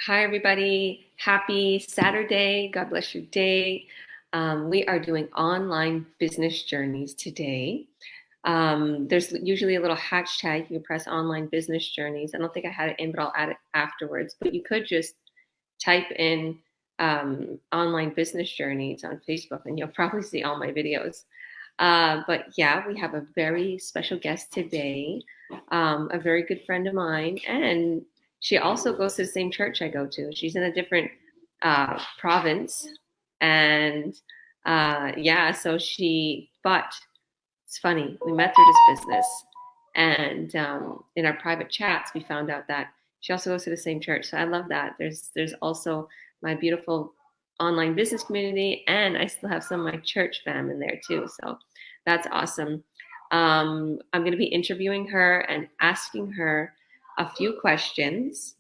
Hi, everybody. Happy Saturday. God bless your day. We are doing online business journeys today. There's usually a little hashtag. You can press online business journeys. I don't think I had it in, but I'll add it afterwards. But you could just type in online business journeys on Facebook and you'll probably see all my videos. But yeah, we have a very special guest today, a very good friend of mine, and she also goes to the same church I go to. She's in a different province, and yeah, but it's funny. We met through this business, and in our private chats, we found out that she also goes to the same church. So I love that. There's also my beautiful online business community, and I still have some of my church fam in there too. So that's awesome. I'm going to be interviewing her and asking her a few questions,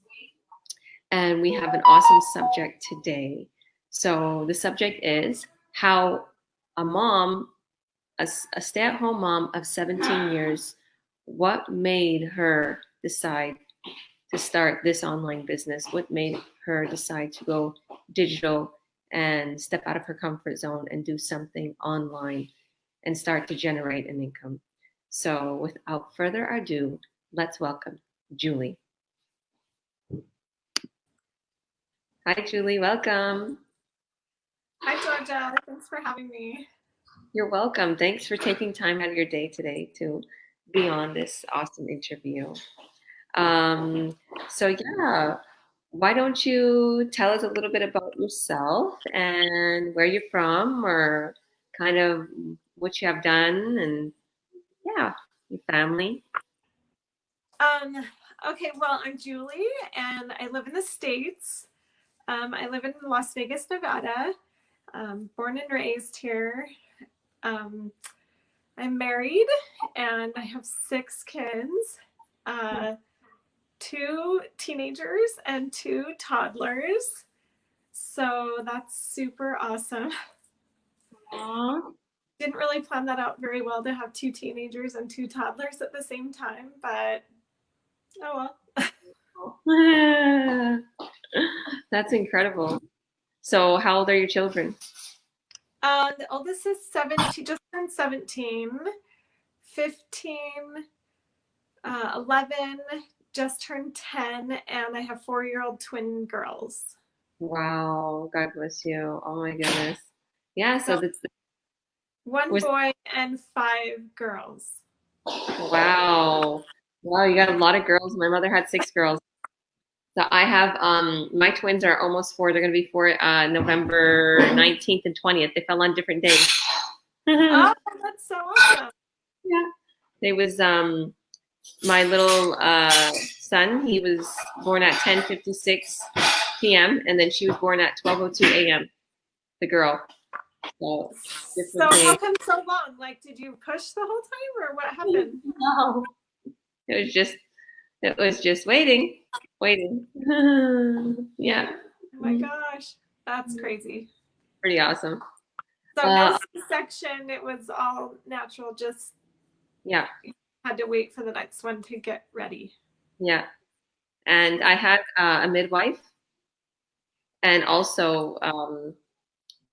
and we have an awesome subject today. So the subject is how a mom, a stay-at-home mom of 17 years, what made her decide to start this online business? What made her decide to go digital and step out of her comfort zone and do something online and start to generate an income? So without further ado, let's welcome Julie. Hi, Julie. Welcome. Hi, Georgia. Thanks for having me. You're welcome. Thanks for taking time out of your day today to be on this awesome interview. So yeah, why don't you tell us a little bit about yourself and where you're from, or kind of what you have done, and yeah, your family. Um, okay, well, I'm Julie, and I live in the States. I live in Las Vegas, Nevada. Born and raised here. Um, I'm married, and I have 6 kids, two teenagers and two toddlers. So that's super awesome. Aww. Didn't really plan that out very well to have two teenagers and two toddlers at the same time, but oh well. That's incredible. So, how old are your children? The oldest is 17, just turned 17, 15, 11, just turned 10, and I have 4-year-old twin girls. Wow, God bless you. Oh my goodness. Yeah, so So that's one was boy and 5 girls. wow. Wow, you got a lot of girls. My mother had 6 girls. So I have my twins are almost 4. They're gonna be 4 November 19th and 20th. They fell on different days. Oh, that's so awesome. Yeah. They was my little son, he was born at 10:56 p.m. and then she was born at 12:02 a.m. The girl. So So different days. how come so long? Like, did you push the whole time, or what happened? No. It was just waiting. Waiting. Yeah. Oh my gosh, that's crazy. Pretty awesome. So no Uh C-section, it was all natural, just yeah, had to wait for the next one to get ready. yeah. And I had a midwife and also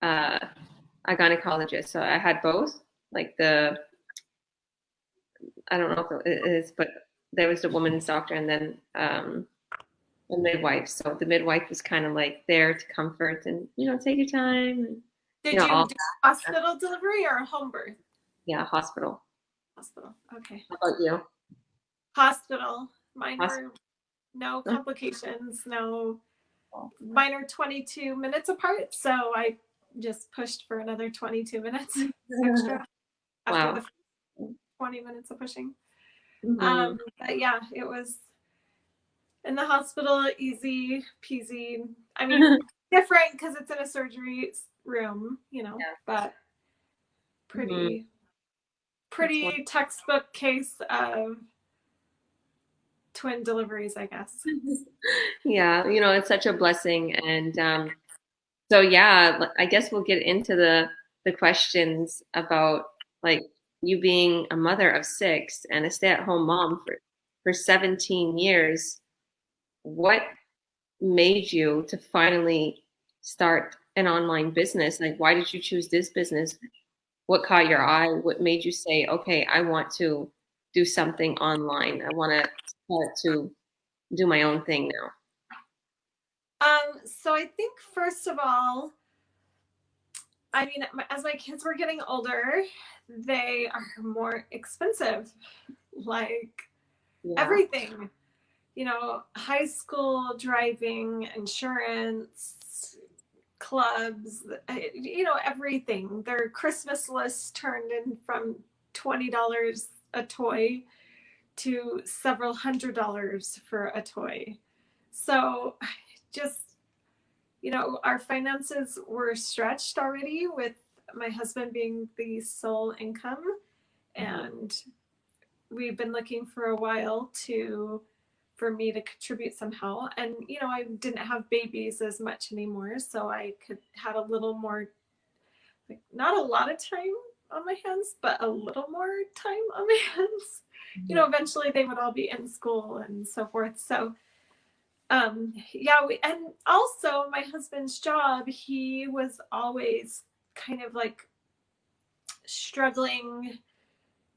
uh, a gynecologist. So I had both. Like I don't know if it is, but there was the woman's doctor and then the midwife. So the midwife was kind of like there to comfort and take your time. And, Did you all do hospital delivery or home birth? yeah, hospital. Hospital. Okay. How about you? Hospital. Mine Hospital. were no complications, no. Mine are 22 minutes apart, so I just pushed for another 22 minutes extra after Wow. the 20 minutes of pushing. Mm-hmm. But yeah, it was in the hospital, easy peasy. I mean, different because it's in a surgery room, Yeah. but Mm-hmm. pretty textbook case of twin deliveries, I guess. Yeah, it's such a blessing. And so yeah, I guess we'll get into the questions about like you being a mother of 6 and a stay-at-home mom for 17 years. What made you to finally start an online business? Like, why did you choose this business? What caught your eye? What made you say, okay, I want to do something online. I want to start to do my own thing now. So I think first of all, I mean, as my kids were getting older, they are more expensive. Like Yeah. everything, high school driving, insurance, clubs, everything. Their Christmas list turned in from $20 a toy to several $100s for a toy. So just, our finances were stretched already with my husband being the sole income. Mhm. And we've been looking for a while for me to contribute somehow. And I didn't have babies as much anymore, so I could had a little more, like, not a lot of time on my hands, but a little more time on my hands. Mhm. Eventually they would all be in school and so forth. So yeah, and also my husband's job, he was always kind of like struggling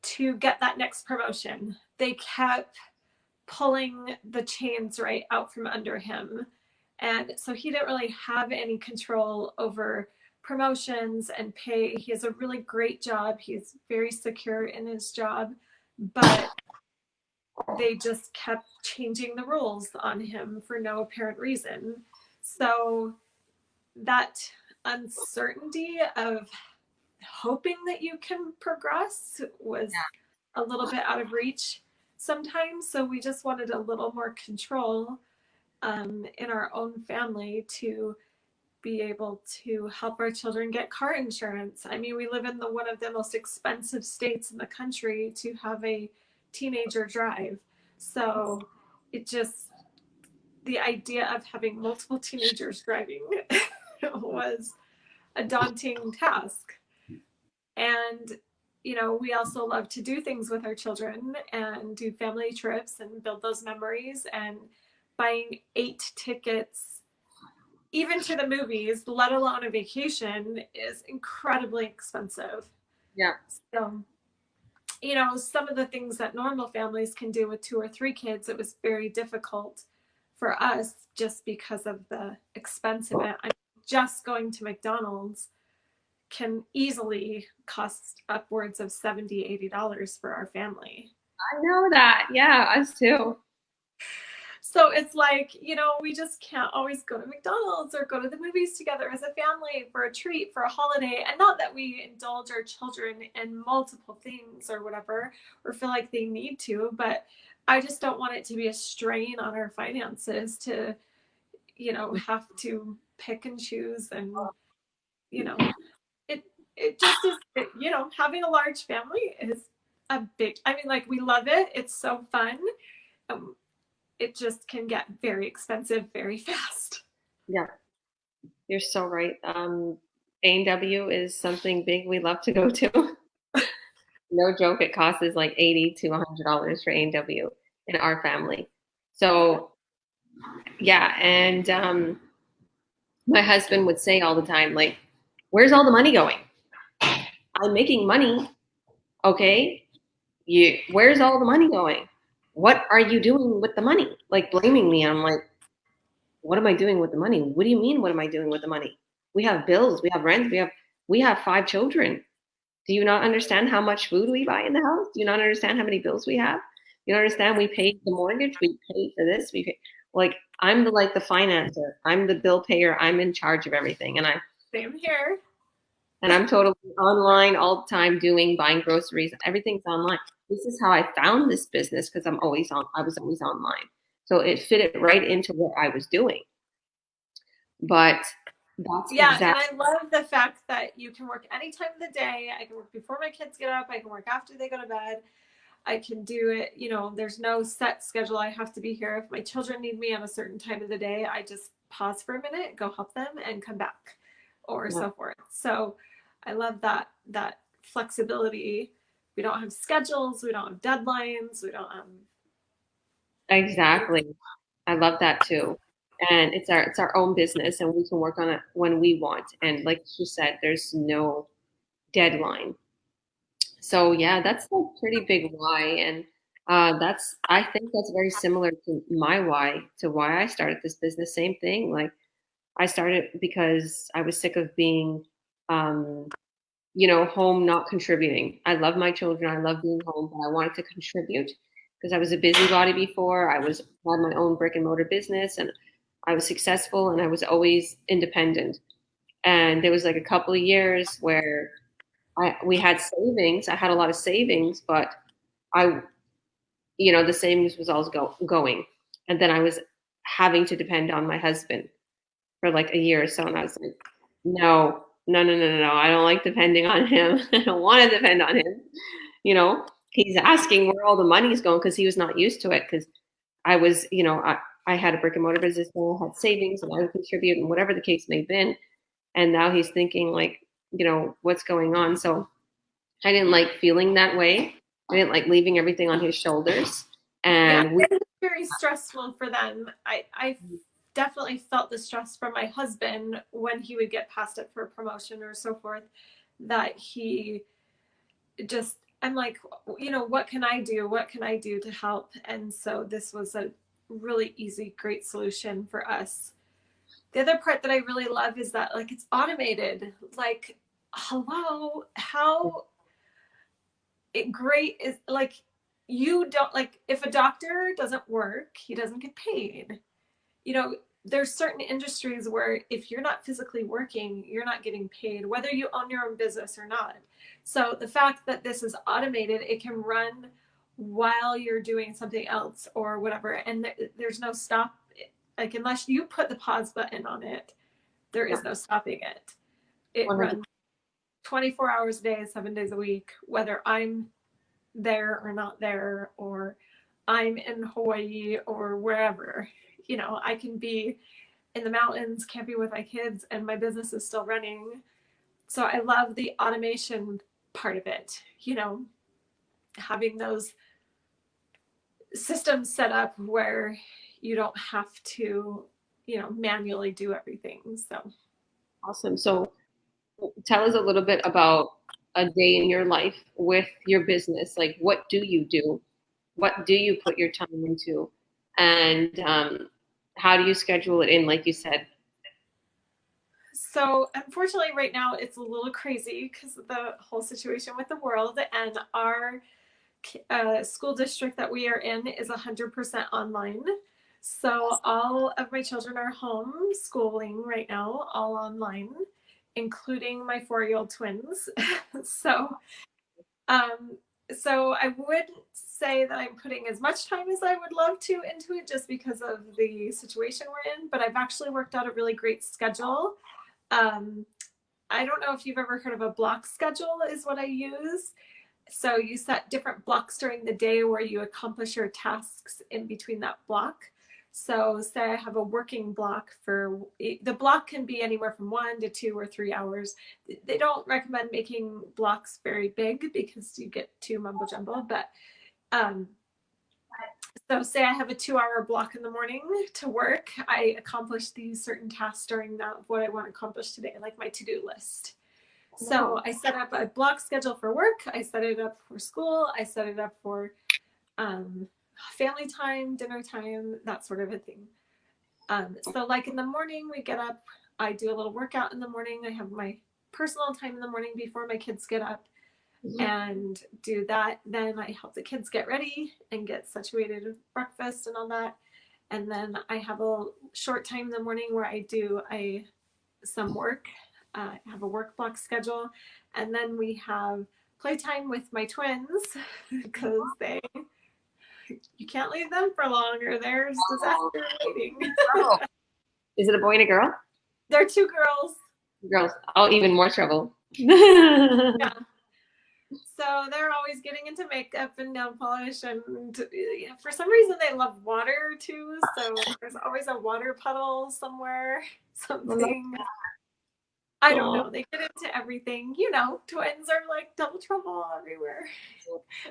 to get that next promotion. They kept pulling the chains right out from under him. And so he didn't really have any control over promotions and pay. He has a really great job. He's very secure in his job, but they just kept changing the rules on him for no apparent reason. So that uncertainty of hoping that you can progress was a little bit out of reach sometimes. So we just wanted a little more control in our own family to be able to help our children get car insurance. I mean, we live in one of the most expensive states in the country to have a teenager drive. So it just, the idea of having multiple teenagers driving was a daunting task. And, we also love to do things with our children and do family trips and build those memories. And buying 8 tickets, even to the movies, let alone a vacation, is incredibly expensive. Yeah. So, some of the things that normal families can do with 2 or 3 kids, it was very difficult for us just because of the expense of it. I mean, just going to McDonald's can easily cost upwards of $70, $80 for our family. I know that. Yeah, us too. So it's like, we just can't always go to McDonald's or go to the movies together as a family for a treat, for a holiday. And not that we indulge our children in multiple things or whatever, or feel like they need to, but I just don't want it to be a strain on our finances to, have to pick and choose. And, you know, it, it just is, having a large family is a big, I mean, like, we love it. It's so fun. Um, it just can get very expensive very fast. Yeah, you're so right. A&W is something big we love to go to. No joke, it costs us like $80 to $100 for A&W in our family. So yeah, and my husband would say all the time, like, "Where's all the money going? I'm making money, okay? Where's all the money going? What are you doing with the money?" Like blaming me. I'm like, what am I doing with the money? What do you mean? What am I doing with the money? We have bills, we have rent, we have 5 children. Do you not understand how much food we buy in the house? Do you not understand how many bills we have? You don't understand we pay the mortgage, we pay for this, we pay, like, I'm the financer, I'm the bill payer, I'm in charge of everything, Same here. and I'm totally online all the time, buying groceries, everything's online. This is how I found this business because I was always online. So it fit it right into what I was doing. But that's Yeah, and exactly, I love the fact that you can work any time of the day. I can work before my kids get up. I can work after they go to bed. I can do it, there's no set schedule. I have to be here. If my children need me on a certain time of the day, I just pause for a minute, go help them, and come back, or yeah, so forth. So I love that flexibility. We don't have schedules, we don't have deadlines, we don't have. exactly. I love that too. and it's our own business, and we can work on it when we want. And like you said, there's no deadline. So yeah, that's a pretty big why, and that's I think that's very similar to my why, to why I started this business. Same thing. Like I started because I was sick of being, um, home not contributing. I love my children. I love being home, but I wanted to contribute because I was a busybody before. Had my own brick and mortar business, and I was successful, and I was always independent. And there was like a couple of years where we had savings. I had a lot of savings, but I, the savings was always going. And then I was having to depend on my husband for like a year or so. And I was like, no, no, no, no, no, no. I don't like depending on him. I don't want to depend on him. He's asking where all the money's going because he was not used to it. Because I was, I had a brick and mortar business, and I had savings, and I would contribute, and whatever the case may have been. And now he's thinking like, what's going on? So I didn't like feeling that way. I didn't like leaving everything on his shoulders. Yeah, And it's very stressful for them. I definitely felt the stress from my husband when he would get passed up for a promotion or so forth, that he just, I'm like, what can I do? What can I do to help? And so this was a really easy, great solution for us. The other part that I really love is that like it's automated. Like, hello, how great is, like, you don't, like, if a doctor doesn't work, he doesn't get paid. There's certain industries where if you're not physically working, you're not getting paid, whether you own your own business or not. So the fact that this is automated, it can run while you're doing something else or whatever, and there's no stop. Like, unless you put the pause button on it, there is no stopping it. It runs 24 hours a day, 7 days a week, whether I'm there or not there, or I'm in Hawaii or wherever. I can be in the mountains camping with my kids and my business is still running. So I love the automation part of it, having those systems set up where you don't have to, manually do everything. So awesome. So tell us a little bit about a day in your life with your business. Like, what do you do? What do you put your time into? And how do you schedule it in, like you said? So unfortunately, right now it's a little crazy because of the whole situation with the world, and our school district that we are in is 100% online. So all of my children are home schooling right now, all online, including my 4-year-old twins. so, um, so I would say that I'm putting as much time as I would love to into it just because of the situation we're in, but I've actually worked out a really great schedule. Um, I don't know if you've ever heard of a block schedule is what I use. So you set different blocks during the day where you accomplish your tasks in between that block. So say I have a working block for, the block can be anywhere from 1 to 2 or 3 hours. They don't recommend making blocks very big because you get too mumbo jumbo, but so say I have a 2-hour block in the morning to work, I accomplish these certain tasks during that, what I want to accomplish today, like my to-do list. So I set up a block schedule for work. I set it up for school. I set it up for family time, dinner time, that sort of a thing. So like in the morning, we get up, I do a little workout in the morning. I have my personal time in the morning before my kids get up and do that. Then I help the kids get ready and get situated with breakfast and all that. And then I have a short time in the morning where I do some work. I have a work block schedule, and then we have playtime with my twins because you can't leave them for long or there's disaster waiting. Is it a boy and a girl? They're 2 girls. Girls. Oh, even more trouble. Yeah. So they're always getting into makeup and nail polish, and for some reason they love water too. So there's always a water puddle somewhere, something. I don't know. They get into everything. Twins are like double trouble everywhere.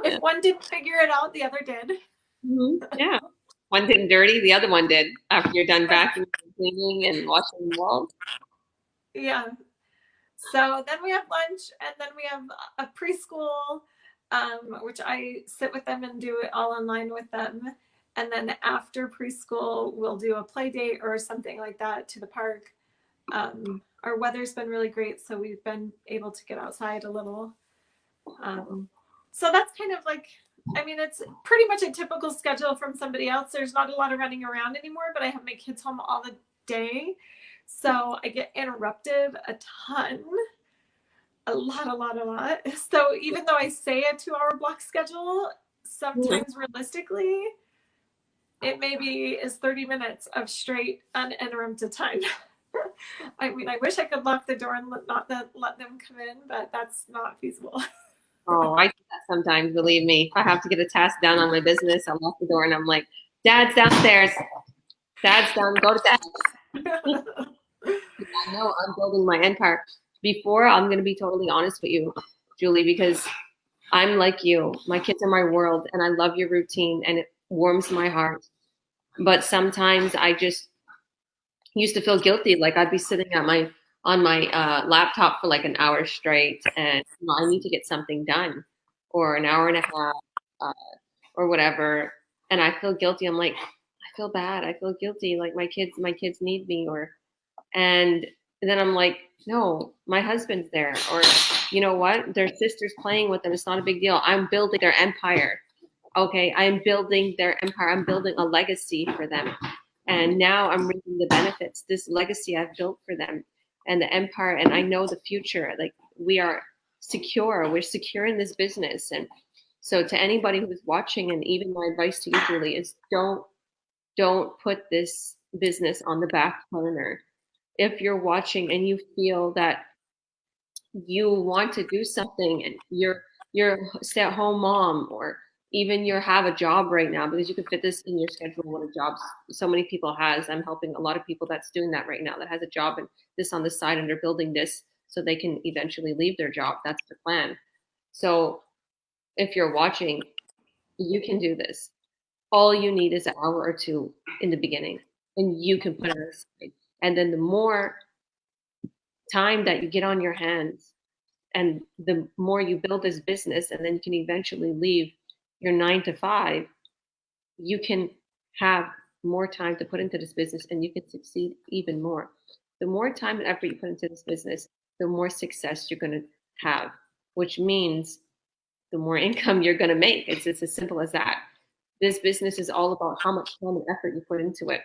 If one didn't figure it out, the other did. Yeah. One didn't dirty, the other one did after you're done vacuuming and cleaning and washing the walls. Yeah. So then we have lunch, and then we have a preschool, which I sit with them and do it all online with them. And then after preschool, we'll do a play date or something like that to the park. Our weather's been really great, so we've been able to get outside a little. So that's kind of like, I mean, it's pretty much a typical schedule from somebody else. There's not a lot of running around anymore, but I have my kids home all the day. So I get interrupted a ton, a lot. So even though I say a 2-hour block schedule, sometimes realistically, it maybe is 30 minutes of straight uninterrupted time. I mean, I wish I could lock the door and not let them come in, but that's not feasible. Oh, I do that sometimes, believe me. If I have to get a task done on my business, I lock the door and I'm like, Dad's downstairs. Dad's down, go to Dad. I know I'm building my empire. Before, I'm going to be totally honest with you, Julie, because I'm like you. My kids are my world, and I love your routine, and it warms my heart. But sometimes I just used to feel guilty. Like I'd be sitting at my on my laptop for like an hour straight, and I need to get something done, or an hour and a half, uh, or whatever, and I feel guilty. I'm like, I feel bad. I feel guilty. Like my kids need me, and then I'm like, no, my husband's there, or you know what? Their sister's playing with them. It's not a big deal. I'm building their empire. Okay, I'm building their empire. I'm building a legacy for them. And now I'm reaping the benefits, this legacy I've built for them and the empire. And I know the future. Like we are secure. We're secure in this business. And so to anybody who's watching, and even my advice to you, Julie, is don't put this business on the back burner. If you're watching and you feel that you want to do something and you're a stay-at-home mom, or even you have a job right now, because you can fit this in your schedule, what a job so many people has. I'm helping a lot of people that's doing that right now, that has a job and this on the side, and they're building this so they can eventually leave their job. That's the plan. So if you're watching, you can do this. All you need is an hour or two in the beginning, and you can put it aside. And then the more time that you get on your hands, and the more you build this business, and then you can eventually leave your 9 to 5, you can have more time to put into this business, and you can succeed even more. The more time and effort you put into this business, the more success you're going to have, which means the more income you're going to make. It's as simple as that. This business is all about how much time and effort you put into it,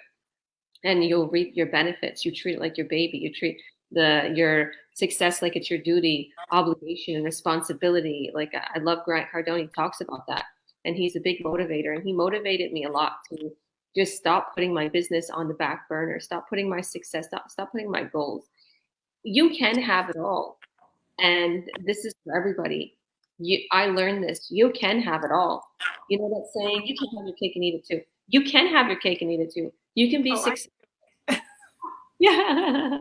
and you'll reap your benefits. You treat it like your baby. You treat your success like it's your duty, obligation, and responsibility. Like I love Grant Cardone. He talks about that, and he's a big motivator. And he motivated me a lot to just stop putting my business on the back burner, stop putting my success, stop putting my goals. You can have it all, and this is for everybody. I learned this. You can have it all. You know that saying, you can have your cake and eat it too. You can have your cake and eat it too. You can be successful. Yeah.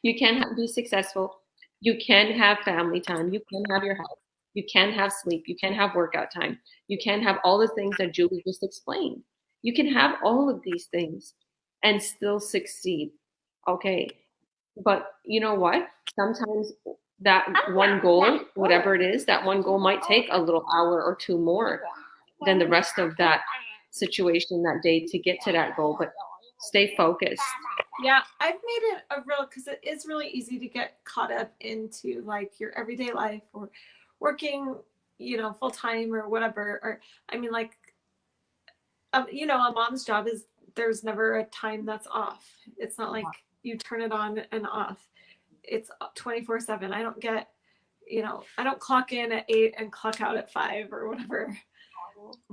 You can be successful. You can have family time. You can have your health. You can have sleep. You can have workout time. You can have all the things that Julie just explained. You can have all of these things and still succeed. Okay. But you know what? Sometimes that one goal, whatever it is, that one goal might take a little hour or two more than the rest of that situation that day to get to that goal. But stay focused. Yeah, I've made it a real, because it is really easy to get caught up into like your everyday life, or working, full time or whatever. Or I mean, like, a mom's job is, there's never a time that's off. It's not like you turn it on and off. It's 24/7. I don't get, I don't clock in at 8 and clock out at 5 or whatever.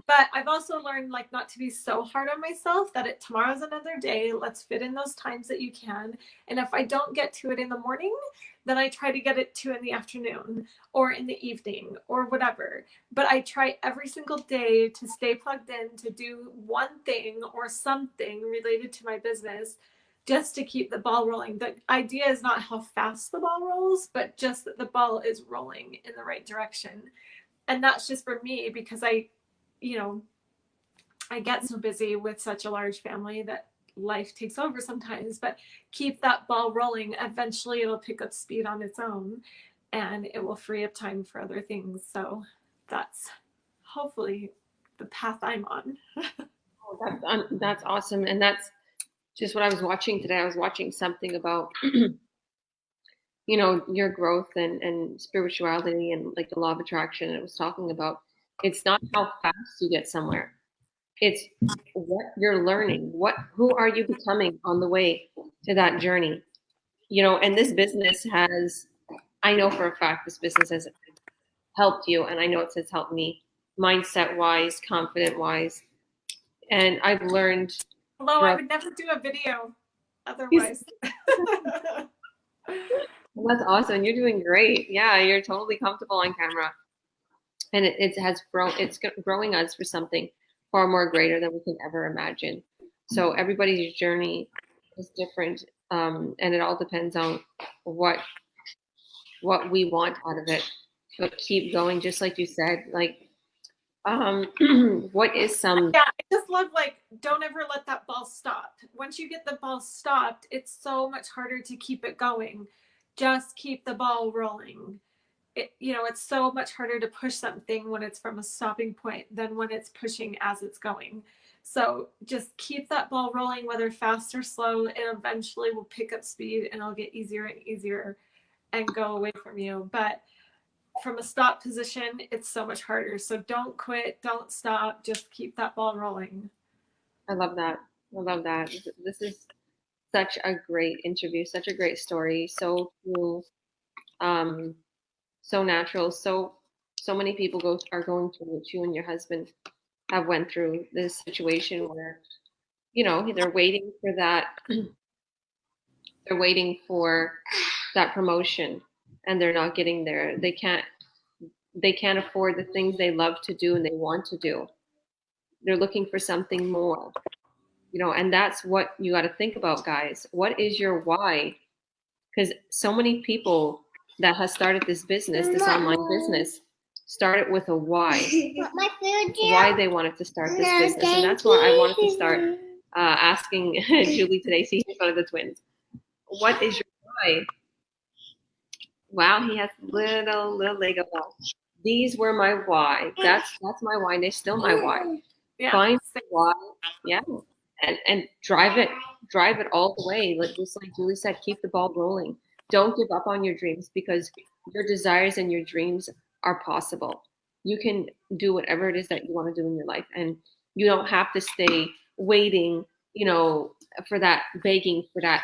But I've also learned like not to be so hard on myself, that tomorrow's another day. Let's fit in those times that you can. And if I don't get to it in the morning, then I try to get it to in the afternoon or in the evening or whatever. But I try every single day to stay plugged in, to do one thing or something related to my business, just to keep the ball rolling. The idea is not how fast the ball rolls, but just that the ball is rolling in the right direction. And that's just for me, because I get so busy with such a large family that life takes over sometimes, but keep that ball rolling. Eventually it'll pick up speed on its own and it will free up time for other things. So that's hopefully the path I'm on. Oh, that's awesome. And that's just what I was watching today. I was watching something about, your growth and spirituality and like the law of attraction. It was talking about it's not how fast you get somewhere. It's what you're learning. Who are you becoming on the way to that journey? And this business I know for a fact this business has helped you, and I know it has helped me mindset wise, confident wise. And I've learned Although I throughout. would never do a video otherwise. That's awesome. You're doing great. Yeah, you're totally comfortable on camera. And it has grown, it's growing us for something far more greater than we can ever imagine. So everybody's journey is different. And it all depends on what we want out of it. But keep going, just like you said. Like, what is some? Yeah, I just love don't ever let that ball stop. Once you get the ball stopped, it's so much harder to keep it going. Just keep the ball rolling. It's so much harder to push something when it's from a stopping point than when it's pushing as it's going. So just keep that ball rolling, whether fast or slow. It eventually will pick up speed and it'll get easier and easier and go away from you. But from a stop position, it's so much harder. So don't quit, don't stop, just keep that ball rolling. I love that. I love that. This is such a great interview, such a great story. So cool. Um, so natural. So many people are going through what you and your husband have went through, this situation where they're waiting for that. They're waiting for that promotion, and they're not getting there. They can't afford the things they love to do and they want to do. They're looking for something more. And that's what you got to think about, guys. What is your why? Because so many people that has started this business, this online business, started with a why. Why they wanted to start this business. And that's why I wanted to start asking Julie today, see who's one of the twins. What is your why? Wow, he has little Lego balls. These were my why. That's my why, and they're still my why. Yeah. Find why, yeah, and drive it all the way. Just like Julie said, keep the ball rolling. Don't give up on your dreams, because your desires and your dreams are possible. You can do whatever it is that you want to do in your life, and you don't have to stay waiting, for that, begging for that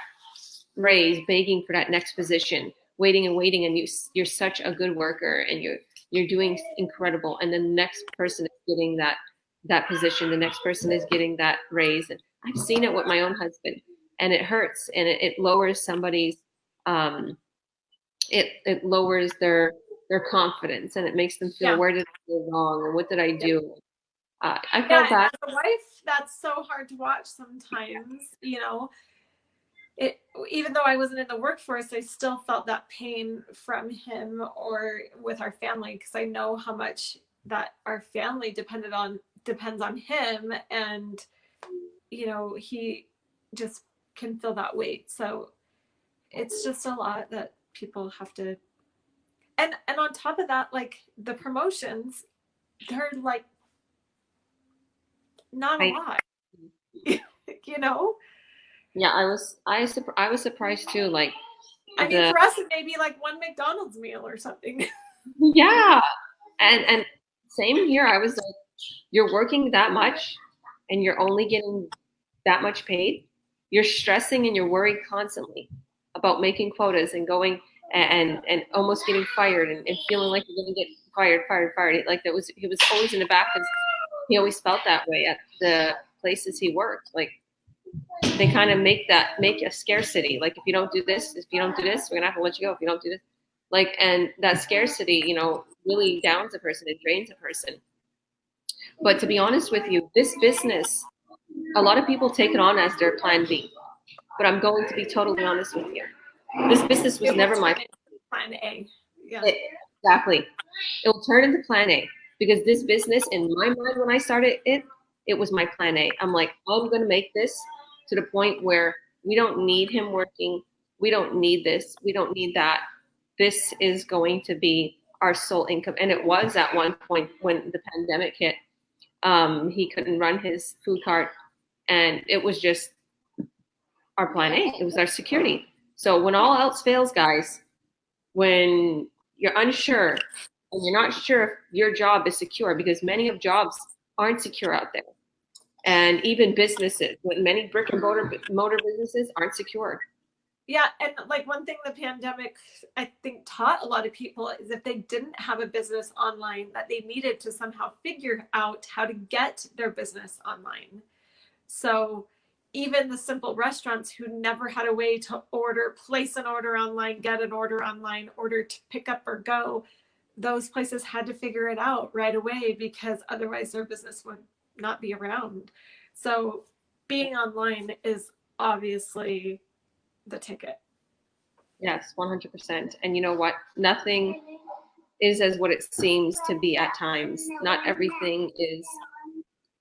raise, begging for that next position, waiting and waiting, and you're such a good worker, and you're doing incredible, and then the next person is getting that position, the next person is getting that raise. And I've seen it with my own husband, and it hurts, and it lowers somebody's it lowers their confidence, and it makes them feel, where did I go wrong, and what did I do? I felt that. As a wife, that's so hard to watch sometimes. Even though I wasn't in the workforce, I still felt that pain from him or with our family, because I know how much that our family depends on him, and he just can feel that weight. So it's just a lot that people have to, and on top of that, the promotions, they're not a lot. Yeah, I was surprised too. For us, it may be one McDonald's meal or something. Yeah, and same here. I was like, you're working that much, and you're only getting that much paid. You're stressing and you're worried constantly about making quotas and going and almost getting fired, and feeling like you're going to get fired. Like he was always in the back, because he always felt that way at the places he worked. Like, they kind of make a scarcity. Like, if you don't do this, we're gonna have to let you go. If you don't do this, and that scarcity, really downs a person, it drains a person. But to be honest with you, this business, a lot of people take it on as their plan B. But I'm going to be totally honest with you. This business was never my plan A. Yeah. Exactly. It will turn into plan A, because this business, in my mind, when I started it, it was my plan A. I'm like, I'm going to make this to the point where we don't need him working. We don't need this. We don't need that. This is going to be our sole income. And it was at one point when the pandemic hit. He couldn't run his food cart, and it was just our plan A. It was our security. So when all else fails, guys, when you're unsure and you're not sure if your job is secure, because many of jobs aren't secure out there, and even businesses, when many brick and mortar businesses aren't secure. Yeah, and like one thing the pandemic I think taught a lot of people is if they didn't have a business online, that they needed to somehow figure out how to get their business online. So even the simple restaurants who never had a way to place an order online, get an order online, order to pick up or go, those places had to figure it out right away because otherwise their business would not be around. So being online is obviously the ticket. Yes, 100%. And you know what? Nothing is as what it seems to be at times. Not everything is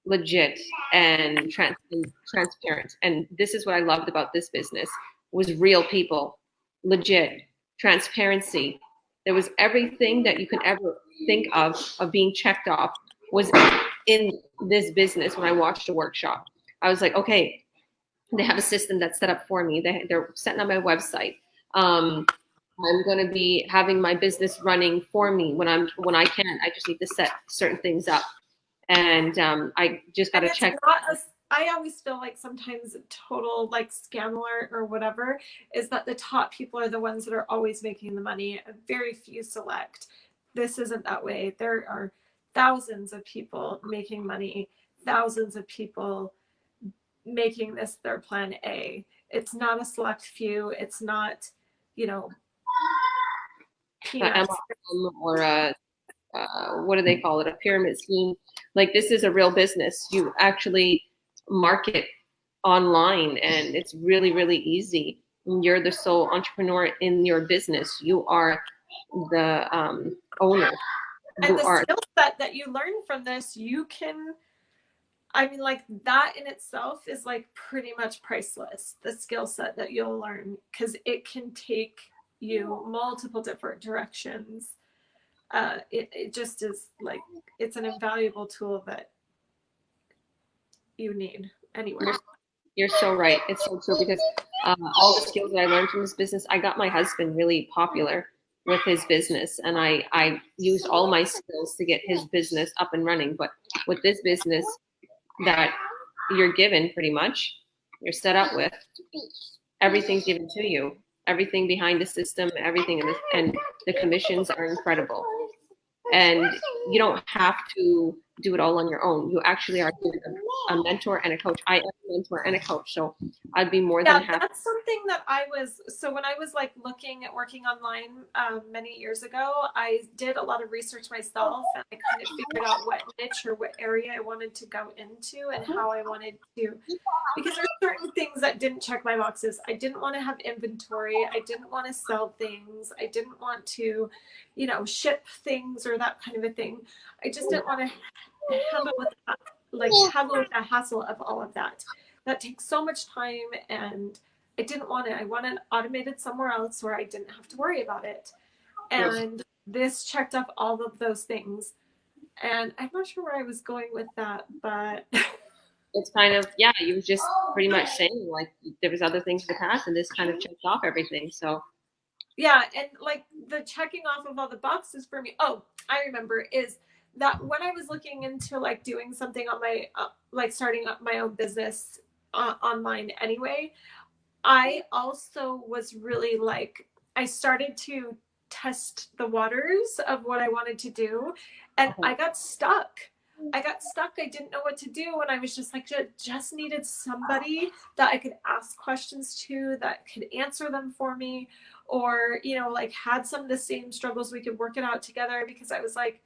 legit and transparent. And this is what I loved about this business was real people, legit, transparency. There was everything that you could ever think of being checked off was in this business when I watched a workshop. I was like, okay, they have a system that's set up for me. They're setting up my website. I'm going to be having my business running for me when I can. I just need to set certain things up, and I just got to check. I always feel like sometimes a total like scam alert or whatever is that the top people are the ones that are always making the money. Very few select. This isn't that way. There are thousands of people making money, thousands of people making this their plan A. It's not a select few. It's not, you know, peanuts. Or what do they call it? A pyramid scheme. Like this is a real business. You actually market online, and it's really, really easy. You're the sole entrepreneur in your business. You are the owner. And the skill set that you learn from this, you can, I mean, like that in itself is like pretty much priceless. The skill set that you'll learn, because it can take you multiple different directions. It just is like, it's an invaluable tool that you need anywhere. You're so right. It's so true because all the skills that I learned from this business, I got my husband really popular with his business, and I used all my skills to get his business up and running. But with this business that you're given, pretty much, you're set up with, everything's given to you. Everything behind the system, everything, and the commissions are incredible. And you don't have to do it all on your own. You actually are a mentor and a coach. I am a mentor and a coach, so I'd be more than happy. That's something that so when I was like looking at working online many years ago, I did a lot of research myself, and I kind of figured out what niche or what area I wanted to go into and how I wanted to, because there's certain things that didn't check my boxes. I didn't want to have inventory. I didn't want to sell things. I didn't want to, ship things or that kind of a thing. I just didn't want to handle with that, handle with the hassle of all of that. That takes so much time, and I didn't want it. I wanted automated somewhere else where I didn't have to worry about it. And this checked off all of those things. And I'm not sure where I was going with that, but it's kind of, you were just pretty much saying like there was other things to pass, and this kind of checked off everything. So yeah, and like the checking off of all the boxes for me. Oh, I remember is that when I was looking into like doing something on my like starting up my own business online anyway, I also was really like, I started to test the waters of what I wanted to do, and I got stuck. I didn't know what to do, and I was just like, just needed somebody that I could ask questions to, that could answer them for me, or like had some of the same struggles, we could work it out together, because I was like,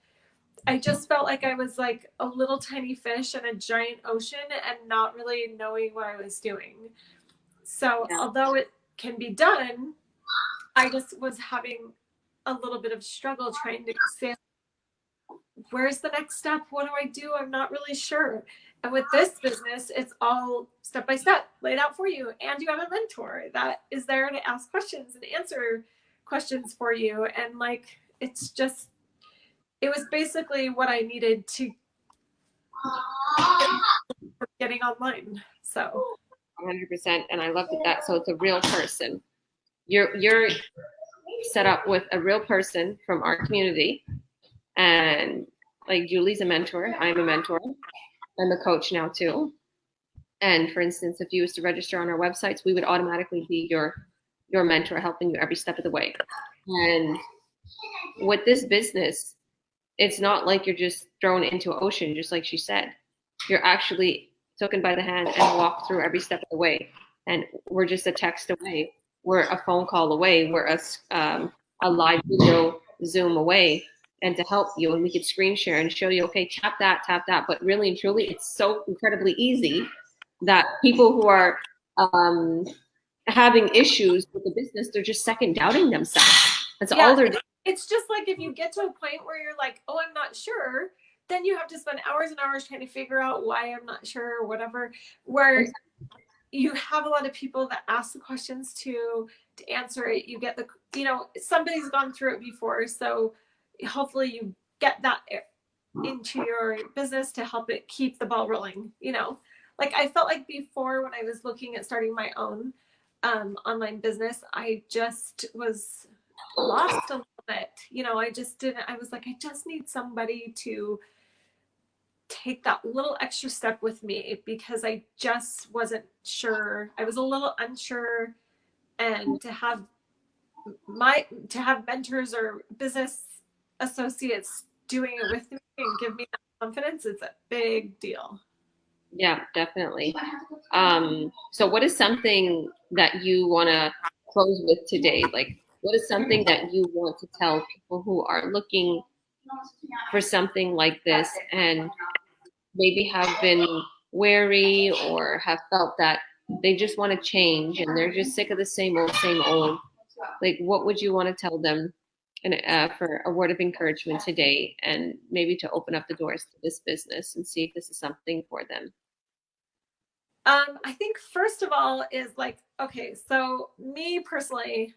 I just felt like I was like a little tiny fish in a giant ocean and not really knowing what I was doing. So although it can be done, I just was having a little bit of struggle trying to say, where's the next step? What do I do? I'm not really sure. And with this business, it's all step by step laid out for you. And you have a mentor that is there to ask questions and answer questions for you. And like, it's just, it was basically what I needed to getting online. So 100%. And I love that. So it's a real person. You're set up with a real person from our community. And like Julie's a mentor. I'm a mentor. I'm a coach now too. And for instance, if you was to register on our websites, we would automatically be your mentor, helping you every step of the way. And with this business, it's not like you're just thrown into an ocean, just like she said. You're actually taken by the hand and walked through every step of the way. And we're just a text away. We're a phone call away. We're a live video Zoom away. And to help you, and we could screen share and show you, okay, tap that. But really and truly, it's so incredibly easy that people who are having issues with the business, they're just second doubting themselves. That's all they're doing. It's just like if you get to a point where you're like, oh, I'm not sure, then you have to spend hours and hours trying to figure out why I'm not sure or whatever. Where you have a lot of people that ask the questions to answer it. You get the, somebody's gone through it before. So hopefully you get that into your business to help it keep the ball rolling. Like I felt like before when I was looking at starting my own online business, I just was lost a little bit. I was like, I just need somebody to take that little extra step with me because I just wasn't sure. I was a little unsure, and to have mentors or business associates doing it with me and give me that confidence, it's a big deal. Yeah, definitely. So what is something that you want to close with today? Like, what is something that you want to tell people who are looking for something like this and maybe have been wary or have felt that they just want to change and they're just sick of the same old? Like, what would you want to tell them for a word of encouragement today, and maybe to open up the doors to this business and see if this is something for them? I think first of all is like, okay, so me personally,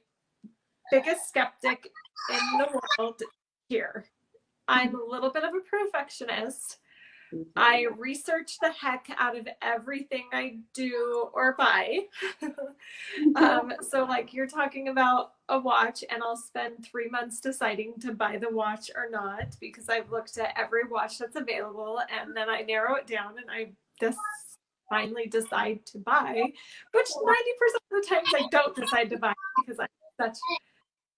biggest skeptic in the world here. I'm a little bit of a perfectionist. I research the heck out of everything I do or buy. So like you're talking about a watch and I'll spend 3 months deciding to buy the watch or not because I've looked at every watch that's available and then I narrow it down and I just finally decide to buy, which 90% of the times I don't decide to buy because I'm such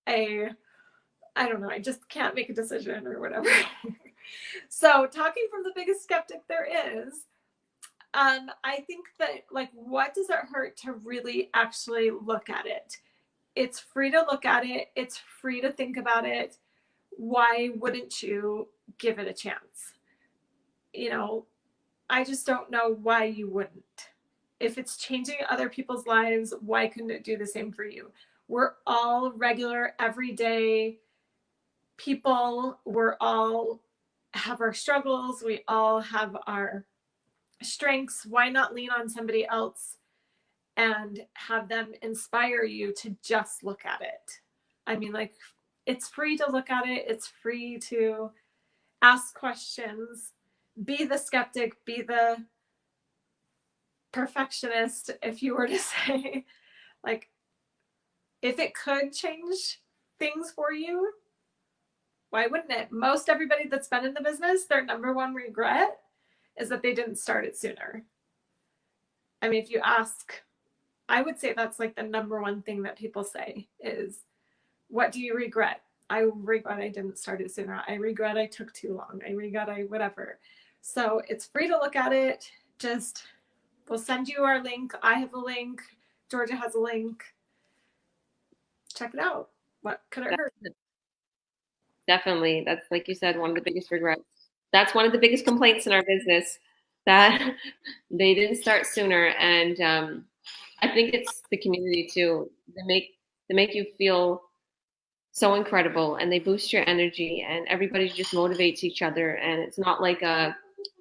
I don't know, I just can't make a decision or whatever. So talking from the biggest skeptic there is, I think that like, what does it hurt to really actually look at it? It's free to look at it. It's free to think about it. Why wouldn't you give it a chance? I just don't know why you wouldn't. If it's changing other people's lives, why couldn't it do the same for you? We're all regular, everyday people. We're all have our struggles. We all have our strengths. Why not lean on somebody else and have them inspire you to just look at it? I mean, like, it's free to look at it. It's free to ask questions, be the skeptic, be the perfectionist, if you were to say, like, if it could change things for you, why wouldn't it? Most everybody that's been in the business, their number one regret is that they didn't start it sooner. I mean, if you ask, I would say that's like the number one thing that people say is, what do you regret? I regret I didn't start it sooner. I regret I took too long. I regret I whatever. So it's free to look at it. Just, we'll send you our link. I have a link. Georgia has a link. Check it out. What could it hurt? Definitely. That's, like you said, one of the biggest regrets. That's one of the biggest complaints in our business, that they didn't start sooner. And I think it's the community too. They make you feel so incredible, and they boost your energy, and everybody just motivates each other. And it's not like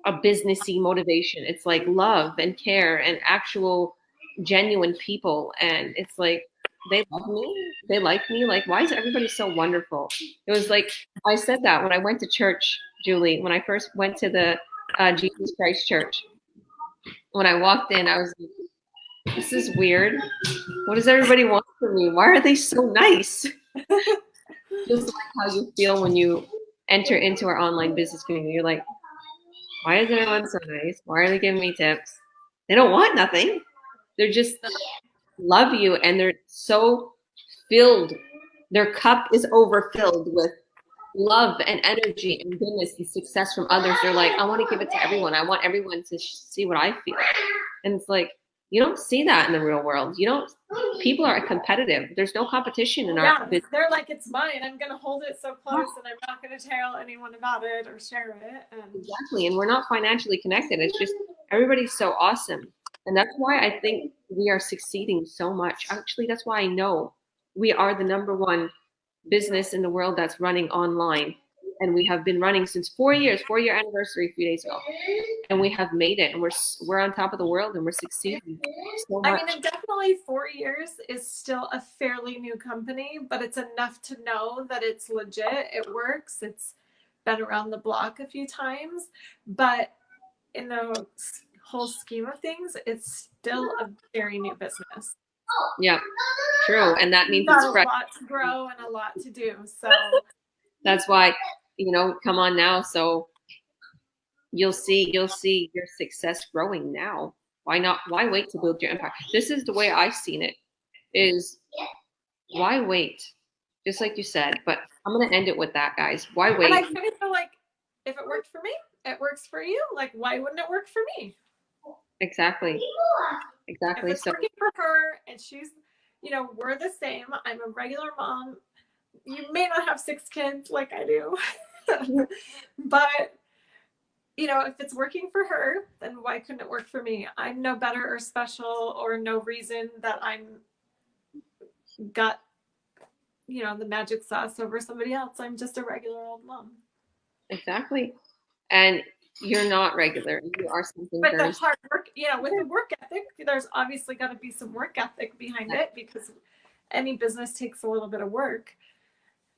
a businessy motivation. It's like love and care and actual genuine people. And it's like they love me, they like me. Like, why is everybody so wonderful? It was like I said that when I went to church, Julie, when I first went to the Jesus Christ Church. When I walked in, I was like, this is weird. What does everybody want from me? Why are they so nice? Just like how you feel when you enter into our online business community. You're like, why is everyone so nice? Why are they giving me tips? They don't want nothing. They're just love you, and they're so filled. Their cup is overfilled with love and energy and goodness and success from others. They're like, I want to give it to everyone. I want everyone to see what I feel. And it's like, you don't see that in the real world. You don't, people are competitive. There's no competition in our business. They're like, it's mine. I'm going to hold it so close and I'm not going to tell anyone about it or share it. And exactly. And we're not financially connected. It's just everybody's so awesome. And that's why I think we are succeeding so much. Actually, that's why I know we are the number one business in the world that's running online. And we have been running since 4 years, 4-year anniversary a few days ago. And we have made it, and we're on top of the world, and we're succeeding so much. I mean, and definitely 4 years is still a fairly new company, but it's enough to know that it's legit. It works. It's been around the block a few times, but in the whole scheme of things, it's still a very new business. Yeah, true. And that means it's fresh. A lot to grow and a lot to do. So that's why, come on now. So you'll see your success growing now. Why not? Why wait to build your empire? This is the way I've seen it, is why wait? Just like you said, but I'm going to end it with that, guys. Why wait? And I kind of feel like if it worked for me, it works for you. Like, why wouldn't it work for me? Exactly. If it's working for her and she's, we're the same. I'm a regular mom. You may not have 6 kids like I do, but if it's working for her, then why couldn't it work for me? I'm no better or special or no reason that I'm got, the magic sauce over somebody else. I'm just a regular old mom. Exactly. And you're not regular. You are something. But the hard work, with the work ethic, there's obviously got to be some work ethic behind it, because any business takes a little bit of work.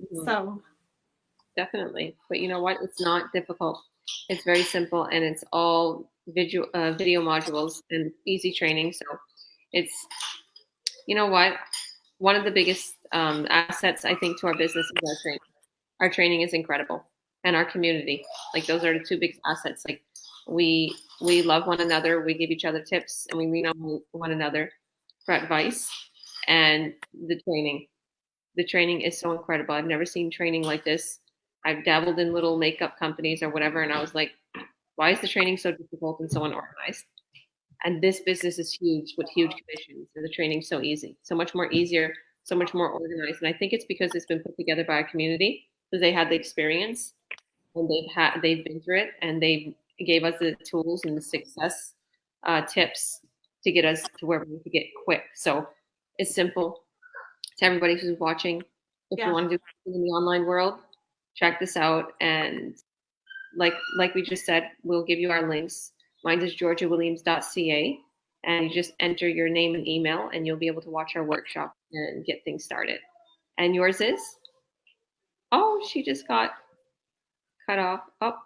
Mm-hmm. So definitely. But you know what? It's not difficult. It's very simple, and it's all video modules and easy training. So it's, you know what? One of the biggest assets, I think, to our business is our training. Our training is incredible, and our community. Like, those are the 2 big assets. Like, we love one another. We give each other tips, and we lean on one another for advice. And the training is so incredible. I've never seen training like this. I've dabbled in little makeup companies or whatever, and I was like, why is the training so difficult and so unorganized? And this business is huge with huge commissions, and the training's so easy, so much more easier, so much more organized. And I think it's because it's been put together by a community, because they had the experience and they've been through it, and they gave us the tools and the success tips to get us to where we need to get quick. So it's simple. To everybody who's watching, if you want to do something in the online world, check this out. And like we just said, we'll give you our links. Mine is georgiawilliams.ca, and you just enter your name and email, and you'll be able to watch our workshop and get things started. And yours is? Oh, she just got cut off. Oh,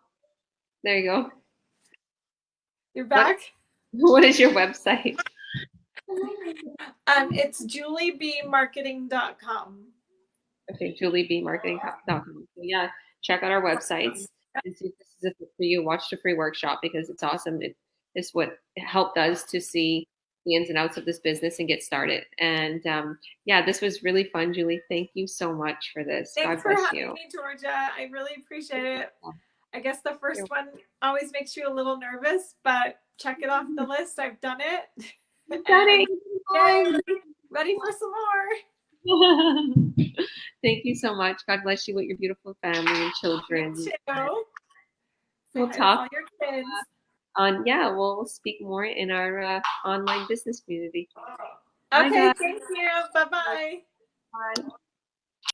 there you go. You're back? What is your website? It's juliebmarketing.com. Okay, juliebmarketing.com. So yeah, check out our websites and see if this is a fit for you. Watch the free workshop, because it's awesome. It's what helped us to see the ins and outs of this business and get started. And this was really fun, Julie. Thank you so much for this. Thanks for having me, Georgia. I really appreciate it. I guess the first one always makes you a little nervous, but check it off the list. I've done it. Yay, ready for some more. Thank you so much. God bless you with your beautiful family and children. You too. We'll talk all your kids. We'll speak more in our online business community. Okay, thank you. Bye-bye. Bye.